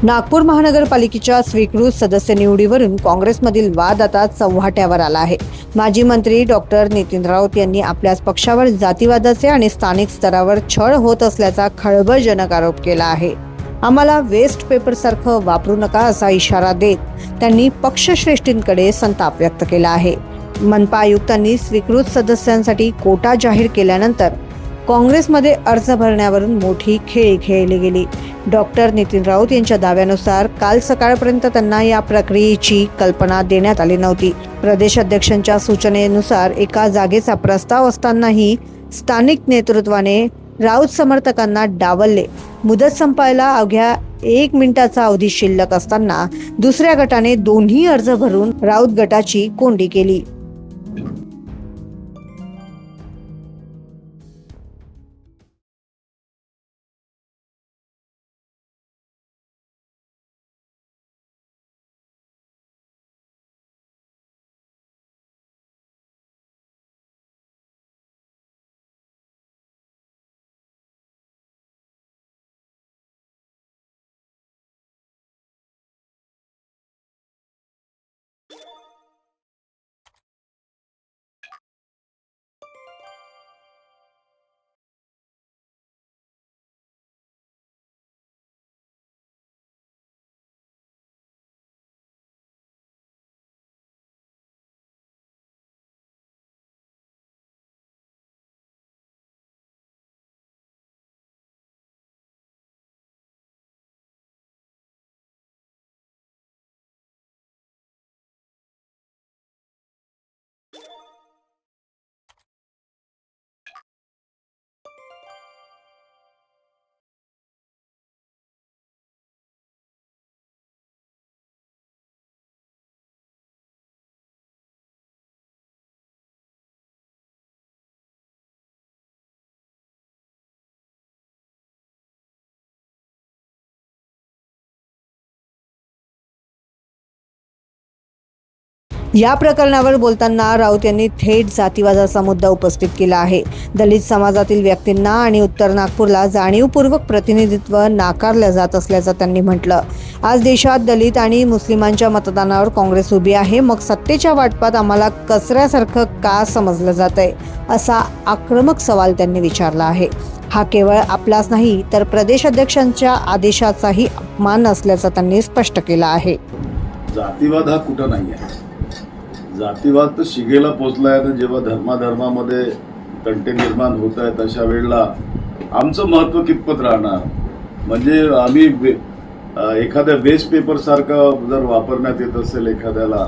नागपूर महानगरपालिकेच्या स्वीकृत सदस्य निवडीवरून काँग्रेसमधील वाद आता चव्हाट्यावर आला आहे। माजी मंत्री डॉक्टर नितीन राऊत यांनी आपल्याच पक्षावर जातीवादाचे आणि स्थानिक स्तरावर छळ होत असल्याचा खळबळजनक आरोप केला आहे। आम्हाला वेस्ट पेपरसारखं वापरू नका असा इशारा देत त्यांनी पक्षश्रेष्ठींकडे संताप व्यक्त केला आहे। मनपा आयुक्तांनी स्वीकृत सदस्यांसाठी कोटा जाहीर केल्यानंतर काँग्रेसमध्ये अर्ज भरण्यावरून मोठी खेळी खेळली गेली। डॉक्टर नितीन राऊत यांच्या दाव्यानुसार काल सकाळपर्यंत त्यांना या प्रक्रियेची कल्पना देण्यात आली नव्हती। प्रदेश अध्यक्षांच्या सूचनेनुसार एका जागेचा प्रस्ताव असतानाही स्थानिक नेतृत्वाने राऊत समर्थकांना डावलले। मुदत संपायला अवघ्या 1 मिनिटाचा अवधी शिल्लक असताना दुसऱ्या गटाने दोन्ही अर्ज भरून राऊत गटाची कोंडी केली। या प्रकरणावर बोलताना राऊत यांनी थेट जातीवादाचा मुद्दा उपस्थित केला आहे। दलित समाजातील व्यक्तींना आणि उत्तर नागपूरला जाणीवपूर्वक प्रतिनिधित्व नाकारले जात असल्याचं त्यांनी म्हटलं। आज देशात दलित आणि मुस्लिमांच्या मतदानावर काँग्रेस उभी आहे, मग सत्तेच्या वाटपात आम्हाला कचऱ्यासारखं का समजलं जातंय असा आक्रमक सवाल त्यांनी विचारला आहे। हा केवळ आपलाच नाही तर प्रदेश अध्यक्षांच्या आदेशाचाही अपमान असल्याचं त्यांनी स्पष्ट केलं आहे। जातीवाद हा कुठं नाही आहे। जातीवाद तर शिगेला पोचला आहे। जेव्हा धर्माधर्मामध्ये तंटे निर्माण होत आहेत अशा वेळेला आमचं महत्त्व कितपत राहणार? म्हणजे आम्ही एखाद्या वेस्ट पेपर सारखं जर वापरण्यात येत असेल एखाद्याला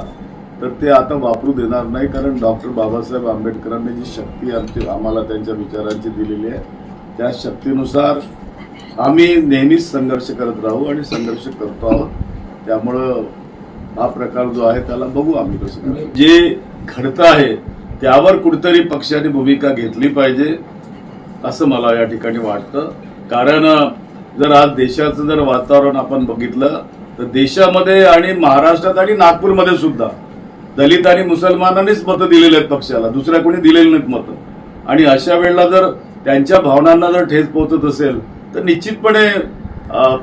तर ते आता वापरू देणार नाही, कारण डॉक्टर बाबासाहेब आंबेडकरांनी जी शक्ती आम्हाला त्यांच्या विचारांची दिलेली आहे त्या शक्तीनुसार आम्ही नेहमीच संघर्ष करत राहू आणि संघर्ष करतो आहोत। त्यामुळं हा प्रकार जो आहे त्याला बघू आम्ही कसं जे घडतं आहे त्यावर कुठेतरी पक्षाने भूमिका घेतली पाहिजे असं मला या ठिकाणी वाटतं। कारण जर आज देशाचं जर वातावरण आपण बघितलं तर देशामध्ये आणि महाराष्ट्रात आणि नागपूरमध्ये सुद्धा दलित आणि मुसलमानांनीच मतं दिलेली आहेत पक्षाला, दुसऱ्या कोणी दिलेली नाहीत मतं। आणि अशा वेळेला जर त्यांच्या भावनांना जर ठेच पोहोचत असेल तर निश्चितपणे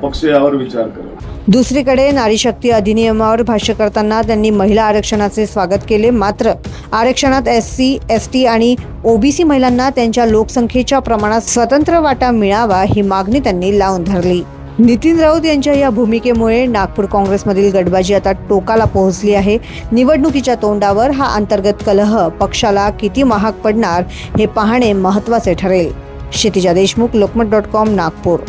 पक्ष यावर विचार करेल। दुसरीकडे नारी शक्ती अधिनियमावर भाष्य करताना त्यांनी महिला आरक्षणाचे स्वागत केले, मात्र आरक्षणात SC, ST आणि OBC महिलांना त्यांच्या लोकसंख्येच्या प्रमाणात स्वतंत्र वाटा मिळावा ही मागणी त्यांनी लावून धरली। नितीन राऊत यांच्या या भूमिकेमुळे नागपूर काँग्रेसमधील गटबाजी आता टोकाला पोहोचली आहे। निवडणुकीच्या तोंडावर हा अंतर्गत कलह पक्षाला किती महाग पडणार हे पाहणे महत्त्वाचे ठरेल। क्षितिजा देशमुख, लोकमत.com, नागपूर।